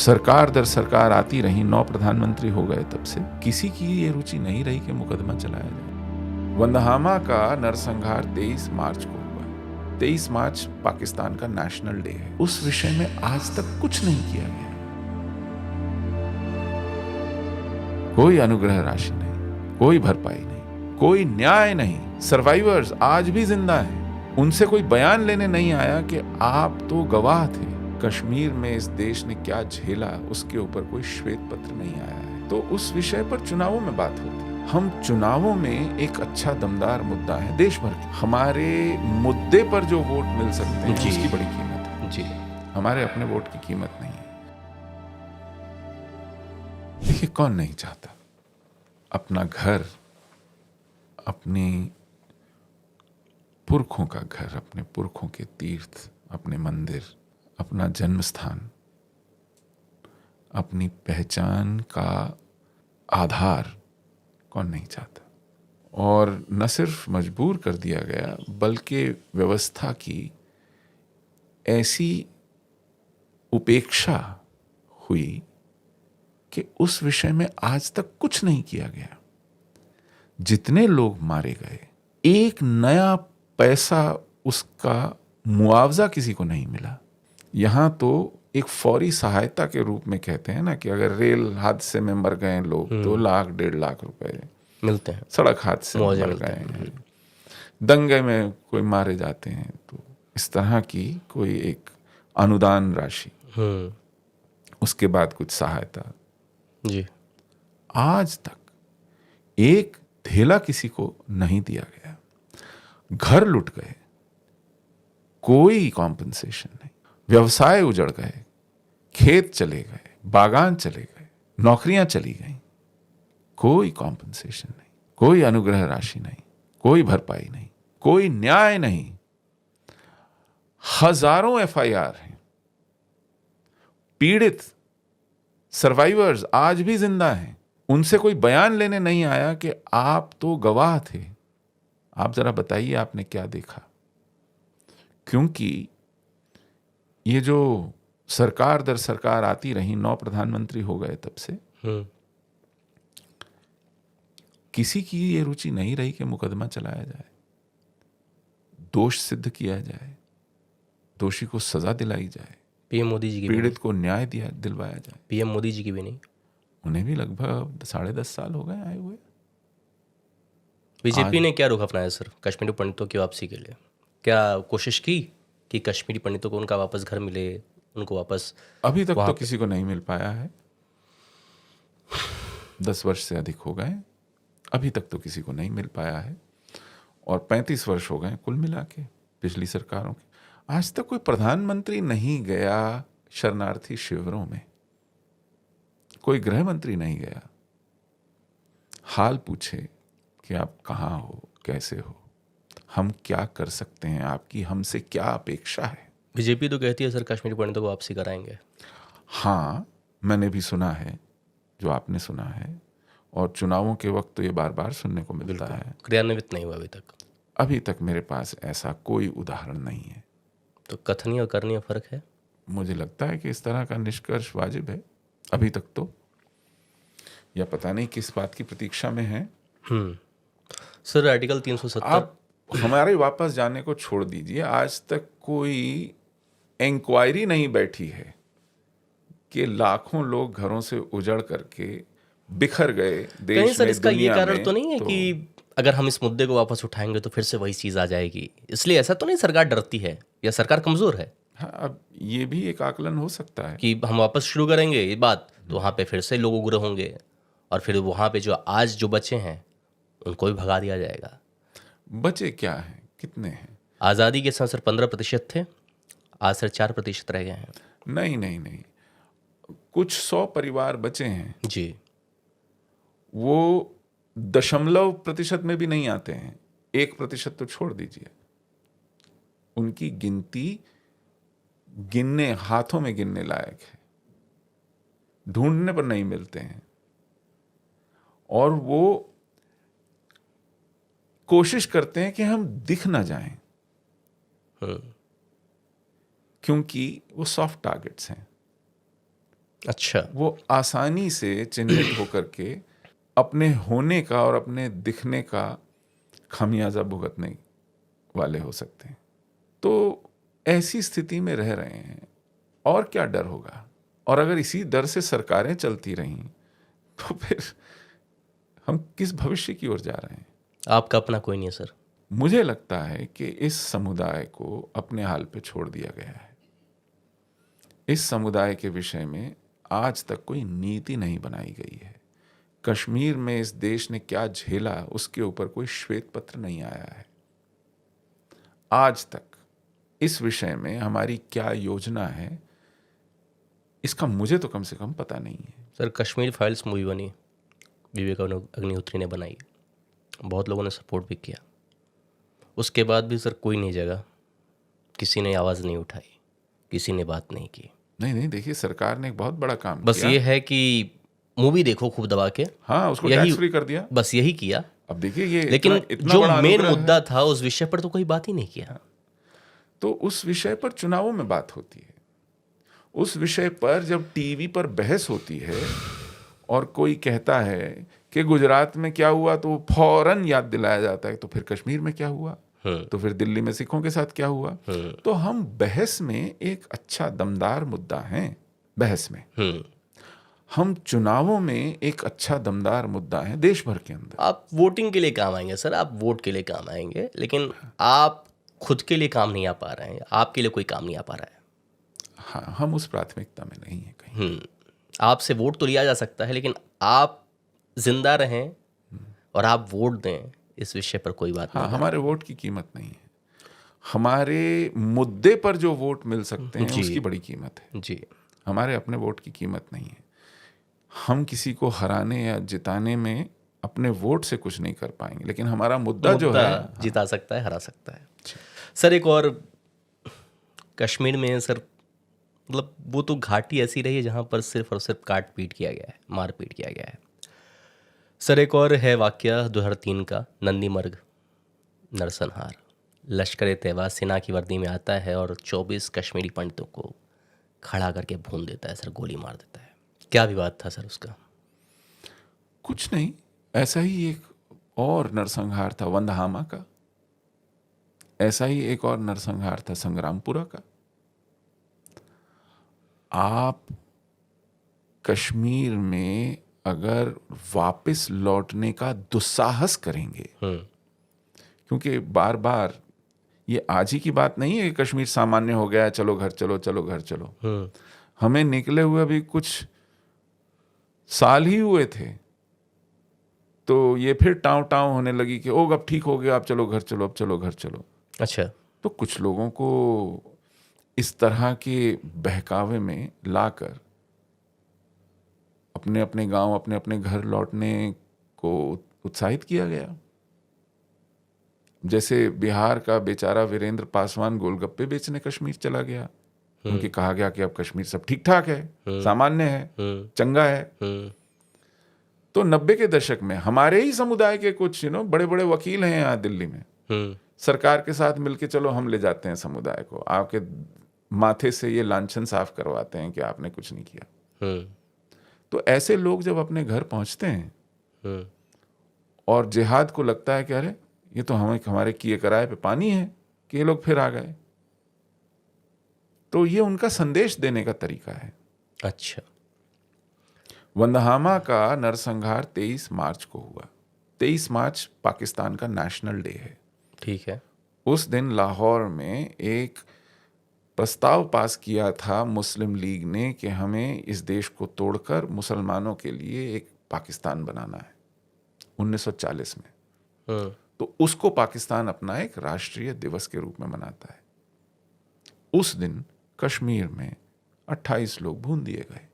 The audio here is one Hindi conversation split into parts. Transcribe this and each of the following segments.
सरकार दर सरकार आती रही, 9 प्रधानमंत्री हो गए तब से किसी की ये रुचि नहीं रही कि मुकदमा चलाया जाए। वंदहामा का नरसंहार 23 मार्च को हुआ। 23 मार्च पाकिस्तान का नेशनल डे है। उस विषय में आज तक कुछ नहीं किया गया। कोई अनुग्रह राशि नहीं, कोई भरपाई नहीं, कोई न्याय नहीं। सर्वाइवर्स आज भी जिंदा हैं। उनसे कोई बयान लेने नहीं आया कि आप तो गवाह थे। कश्मीर में इस देश ने क्या झेला, उसके ऊपर कोई श्वेत पत्र नहीं आया है। तो उस विषय पर चुनावों में बात होती है। हम चुनावों में एक अच्छा दमदार मुद्दा है देश भर के। हमारे मुद्दे पर जो वोट मिल सकते हैं उसकी बड़ी कीमत है जी। हमारे अपने वोट की कीमत नहीं है। देखिए, कौन नहीं चाहता अपना घर, अपने पुरखों का घर, अपने पुरखों के तीर्थ, अपने मंदिर, अपना जन्म स्थान, अपनी पहचान का आधार कौन नहीं चाहता। और न सिर्फ मजबूर कर दिया गया बल्कि व्यवस्था की ऐसी उपेक्षा हुई कि उस विषय में आज तक कुछ नहीं किया गया। जितने लोग मारे गए, एक नया पैसा उसका मुआवजा किसी को नहीं मिला। यहां तो एक फौरी सहायता के रूप में कहते हैं ना कि अगर रेल हादसे में मर गए लोग 2 लाख 1.5 लाख रुपए मिलते हैं। सड़क हादसे में मर गए हैं, दंगे में कोई मारे जाते हैं, तो इस तरह की कोई एक अनुदान राशि, उसके बाद कुछ सहायता जी। आज तक एक धेला किसी को नहीं दिया गया। घर लुट गए, कोई कॉम्पनसेशन नहीं। व्यवसाय उजड़ गए, खेत चले गए, बागान चले गए, नौकरियां चली गई, कोई कॉम्पनसेशन नहीं, कोई अनुग्रह राशि नहीं, कोई भरपाई नहीं, कोई न्याय नहीं। हजारों एफआईआर हैं। पीड़ित सर्वाइवर्स आज भी जिंदा हैं। उनसे कोई बयान लेने नहीं आया कि आप तो गवाह थे, आप जरा बताइए आपने क्या देखा। क्योंकि ये जो सरकार दर सरकार आती रही, 9 प्रधानमंत्री हो गए तब से किसी की ये रुचि नहीं रही कि मुकदमा चलाया जाए, दोष सिद्ध किया जाए, दोषी को सजा दिलाई जाए, पीएम मोदी जी की, पीड़ित को न्याय दिलवाया जाए। पीएम मोदी जी की भी नहीं, उन्हें भी लगभग 10.5 साल हो गए आए हुए। बीजेपी ने क्या रुख अपनाया सर कश्मीरी पंडितों की वापसी के लिए? क्या कोशिश की कि कश्मीरी पंडितों को उनका वापस घर मिले, उनको वापस? अभी तक तो किसी को नहीं मिल पाया है। 10 वर्ष से अधिक हो गए, अभी तक तो किसी को नहीं मिल पाया है। और 35 वर्ष हो गए कुल मिला के पिछली सरकारों के। आज तक कोई प्रधानमंत्री नहीं गया शरणार्थी शिविरों में, कोई गृह मंत्री नहीं गया हाल पूछे कि आप कहाँ हो, कैसे हो, हम क्या कर सकते हैं, आपकी हमसे क्या अपेक्षा है। बीजेपी तो कहती है सर कश्मीरी पंडितों को वापसी कराएंगे। हाँ, मैंने भी सुना है जो आपने सुना है, और चुनावों के वक्त तो ये बार बार सुनने को मिलता है। क्रियान्वित नहीं हुआ अभी तक। अभी तक मेरे पास ऐसा कोई उदाहरण नहीं है। तो कथनीय और करणीय फर्क है। मुझे लगता है कि इस तरह का निष्कर्ष वाजिब है अभी तक तो, या पता नहीं किस बात की प्रतीक्षा में है। सर आर्टिकल 370 आप हमारे वापस जाने को छोड़ दीजिए, आज तक कोई इंक्वायरी नहीं बैठी है कि लाखों लोग घरों से उजड़ करके बिखर गए देश में, सर इसका ये कारण में, तो नहीं है कि अगर हम इस मुद्दे को वापस उठाएंगे तो फिर से वही चीज आ जाएगी, इसलिए ऐसा तो नहीं सरकार डरती है या सरकार कमजोर है? हाँ, अब ये भी एक आकलन हो सकता है कि हम वापस शुरू करेंगे ये बात तो वहाँ पे फिर से लोग उग्र होंगे और फिर वहाँ पे जो आज जो बचे हैं उनको भी भगा दिया जाएगा। बचे क्या हैं, कितने हैं? आज़ादी के समय सर 15% थे, आज सर 4% रह गए हैं। नहीं नहीं नहीं, कुछ 100 परिवार बचे हैं जी, वो 0.% में भी नहीं आते हैं। 1% तो छोड़ दीजिए, उनकी गिनती गिनने, हाथों में गिनने लायक है, ढूंढने पर नहीं मिलते हैं। और वो कोशिश करते हैं कि हम दिख ना जाएं, क्योंकि वो सॉफ्ट टारगेट्स हैं। अच्छा। वो आसानी से चिन्हित होकर के अपने होने का और अपने दिखने का खामियाजा भुगतने वाले हो सकते हैं। तो ऐसी स्थिति में रह रहे हैं, और क्या डर होगा? और अगर इसी डर से सरकारें चलती रहीं तो फिर हम किस भविष्य की ओर जा रहे हैं? आपका अपना कोई नहीं है सर? मुझे लगता है कि इस समुदाय को अपने हाल पे छोड़ दिया गया है। इस समुदाय के विषय में आज तक कोई नीति नहीं बनाई गई है। कश्मीर में इस देश ने क्या झेला, उसके ऊपर कोई श्वेत पत्र नहीं आया है। आज तक इस विषय में हमारी क्या योजना है, इसका मुझे तो कम से कम पता नहीं है। सर, कश्मीर फाइल्स मूवी बनी, विवेक अग्निहोत्री ने बनाई, बहुत लोगों ने सपोर्ट भी किया। उसके बाद भी सर कोई नहीं जगा, किसी ने आवाज़ नहीं उठाई, किसी ने बात नहीं की। नहीं, देखिए, सरकार ने एक बहुत बड़ा काम बस किया। ये है कि मूवी देखो खूब दबा के, हाँ, उसको यही टैक्स फ्री कर दिया। बस यही किया। अब देखिए, ये लेकिन इतना जो बड़ा मेन अनुग्रह है। मुद्दा था उस विषय पर तो कोई बात ही नहीं किया। तो उस विषय पर चुनावों में बात होती है। उस विषय पर जब टीवी पर बहस होती है और कोई कहता है कि गुजरात में क्या हुआ, तो फौरन याद दिलाया जाता है, तो फिर कश्मीर में क्या हुआ, तो फिर दिल्ली में सिखों के साथ क्या हुआ। तो हम बहस में एक अच्छा दमदार मुद्दा हैं, बहस में। हम चुनावों में एक अच्छा दमदार मुद्दा है देश भर के अंदर। आप वोटिंग के लिए काम आएंगे सर, आप वोट के लिए काम आएंगे, लेकिन आप खुद के लिए काम नहीं आ पा रहे हैं, आपके लिए कोई काम नहीं आ पा रहा है। हाँ, हम उस प्राथमिकता में नहीं है कहीं। आपसे वोट तो लिया जा सकता है, लेकिन आप जिंदा रहें और आप वोट दें, इस विषय पर कोई बात हाँ, नहीं। हमारे वोट की कीमत नहीं है। हमारे मुद्दे पर जो वोट मिल सकते हैं जी। उसकी बड़ी कीमत है जी। हमारे अपने वोट की कीमत नहीं है। हम किसी को हराने या जिताने में अपने वोट से कुछ नहीं कर पाएंगे, लेकिन हमारा मुद्दा जो है, जिता सकता है, हरा सकता है। सर, एक और कश्मीर में सर, मतलब वो तो घाटी ऐसी रही है जहाँ पर सिर्फ और सिर्फ काट पीट किया गया है, मार पीट किया गया है। सर, एक और है वाकया 2003 का, नंदीमर्ग नरसंहार। लश्कर तैयबा सेना की वर्दी में आता है और 24 कश्मीरी पंडितों को खड़ा करके भून देता है सर, गोली मार देता है। क्या विवाद था सर उसका? कुछ नहीं, ऐसा ही एक और नरसंहार था वंदहामा का, ऐसा ही एक और नरसंहार था संग्रामपुरा का। आप कश्मीर में अगर वापस लौटने का दुस्साहस करेंगे, क्योंकि बार बार ये आज ही की बात नहीं है कि कश्मीर सामान्य हो गया है, चलो घर चलो, चलो घर चलो। हमें निकले हुए अभी कुछ साल ही हुए थे, तो ये फिर टाँव टाँव होने लगी कि ओ अब ठीक हो गया, अब चलो घर चलो, अब चलो घर चलो। अच्छा। तो कुछ लोगों को इस तरह के बहकावे में लाकर अपने अपने गांव, अपने अपने घर लौटने को उत्साहित किया गया। जैसे बिहार का बेचारा वीरेंद्र पासवान गोलगप्पे बेचने कश्मीर चला गया, उनके कहा गया कि अब कश्मीर सब ठीक ठाक है, सामान्य है, चंगा है। तो 90 के दशक में हमारे ही समुदाय के कुछ बड़े बड़े वकील हैं यहाँ दिल्ली में, सरकार के साथ मिलके चलो हम ले जाते हैं समुदाय को, आपके माथे से ये लांछन साफ करवाते हैं कि आपने कुछ नहीं किया। तो ऐसे लोग जब अपने घर पहुंचते हैं और जिहाद को लगता है कि अरे ये तो हमारे किए कराए पे पानी है कि ये लोग फिर आ गए, तो ये उनका संदेश देने का तरीका है। अच्छा। वंदहामा का नरसंहार 23 मार्च को हुआ। 23 मार्च पाकिस्तान का नेशनल डे है। ठीक है। उस दिन लाहौर में एक प्रस्ताव पास किया था मुस्लिम लीग ने कि हमें इस देश को तोड़कर मुसलमानों के लिए एक पाकिस्तान बनाना है, 1940 में। तो उसको पाकिस्तान अपना एक राष्ट्रीय दिवस के रूप में मनाता है। उस दिन कश्मीर में 28 लोग भून दिए गए।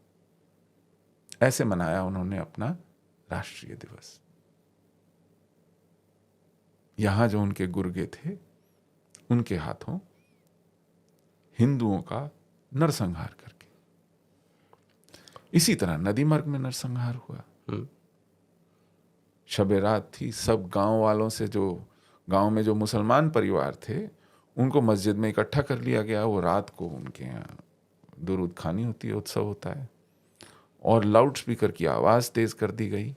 ऐसे मनाया उन्होंने अपना राष्ट्रीय दिवस। यहां जो उनके गुर्गे थे, उनके हाथों हिंदुओं का नरसंहार करके। इसी तरह नदीमर्ग में नरसंहार हुआ। शबे रात थी, सब गांव वालों से, जो गांव में जो मुसलमान परिवार थे उनको मस्जिद में इकट्ठा कर लिया गया। वो रात को उनके यहाँ दुरूद खानी होती है, उत्सव होता है। और लाउड स्पीकर की आवाज तेज कर दी गई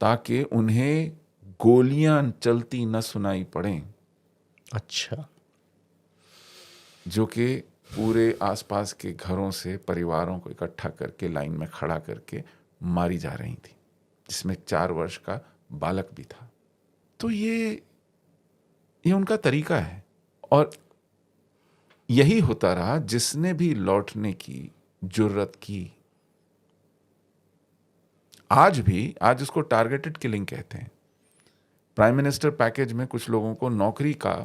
ताकि उन्हें गोलियां चलती न सुनाई पड़ें, अच्छा। जो कि पूरे आसपास के घरों से परिवारों को इकट्ठा करके लाइन में खड़ा करके मारी जा रही थी, जिसमें 4 वर्ष का बालक भी था। तो ये उनका तरीका है और यही होता रहा। जिसने भी लौटने की जुर्रत की, आज उसको टारगेटेड किलिंग कहते हैं। प्राइम मिनिस्टर पैकेज में कुछ लोगों को नौकरी का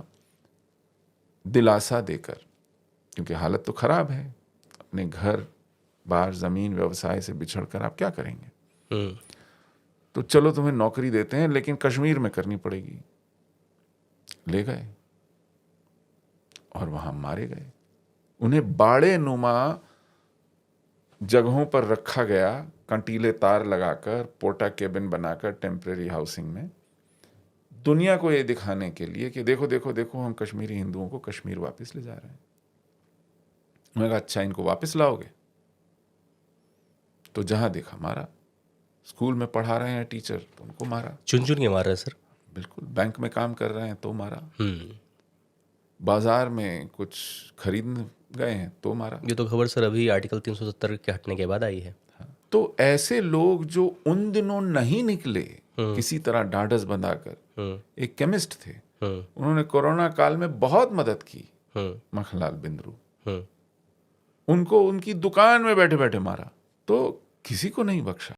दिलासा देकर, क्योंकि हालत तो खराब है, अपने घर बार जमीन व्यवसाय से बिछड़कर आप क्या करेंगे, तो चलो तुम्हें नौकरी देते हैं लेकिन कश्मीर में करनी पड़ेगी। ले गए और वहां मारे गए। उन्हें बाड़े नुमा जगहों पर रखा गया, कंटीले तार लगाकर, पोटा केबिन बनाकर, टेम्परेरी हाउसिंग में, दुनिया को ये दिखाने के लिए कि देखो देखो देखो हम कश्मीरी हिंदुओं को कश्मीर वापस ले जा रहे हैं। मैंने कहा अच्छा इनको वापस लाओगे? तो जहां देखा मारा। स्कूल में पढ़ा रहे हैं टीचर तो उनको मारा, चुन चुन के मार रहे हैं सर। बिल्कुल। बैंक में काम कर रहे हैं तो मारा, बाजार में कुछ खरीद गए हैं तो मारा। ये तो खबर सर अभी आर्टिकल 370 के हटने के बाद आई है। तो ऐसे लोग जो उन दिनों नहीं निकले किसी तरह ढाढ़स बंधाकर, एक केमिस्ट थे, उन्होंने कोरोना काल में बहुत मदद की, मखनलाल बिंद्रू, उनको उनकी दुकान में बैठे बैठे मारा, तो किसी को नहीं बख्शा।